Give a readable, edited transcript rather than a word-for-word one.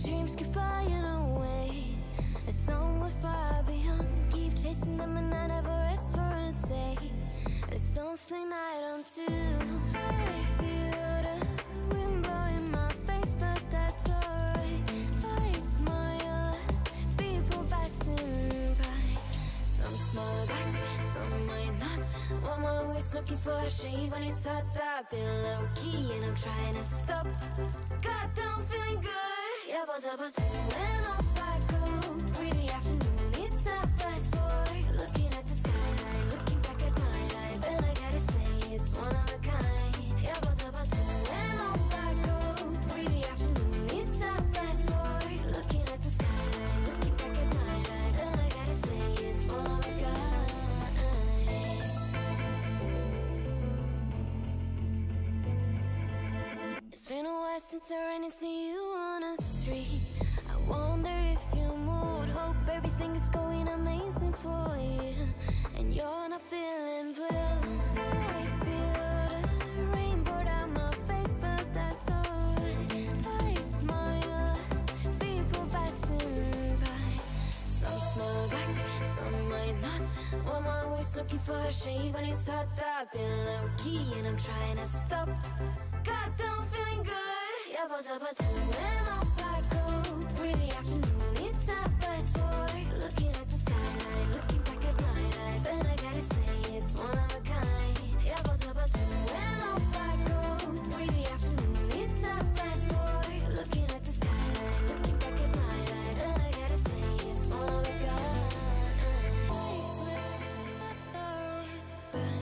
dreams keep flying away, and somewhere far beyond. Keep chasing them and I never rest for a day. There's something I don't do. I feel the wind blowing my face, but that's alright. I smile at people passing by. Some smile back, some might not. I'm always looking for a shade when it's hot. I've been low-key and I'm trying to stop. God, I'm feeling good. Yeah, but when off I go. Pretty afternoon, it's a fast forward. Looking at the skyline, looking back at my life, and I gotta say it's one of a kind. Yeah, but when off I go. Pretty afternoon, it's a fast forward. Looking at the skyline, looking back at my life, and I gotta say it's one of a kind. It's been a while since I ran into you on a street. I wonder if you moved. Hope everything is going amazing for you, and you're not feeling blue. I feel the rain pour down my face, but that's alright. I smile at people passing by. Some smile back, some might not. I'm always looking for a shade when it's hot. I've been low-key and I'm trying to stop. God, I'm feeling good. Yeah, but when off I go. Pretty afternoon, it's a fast forward. Looking at the skyline, looking back at my life, and I gotta say it's one of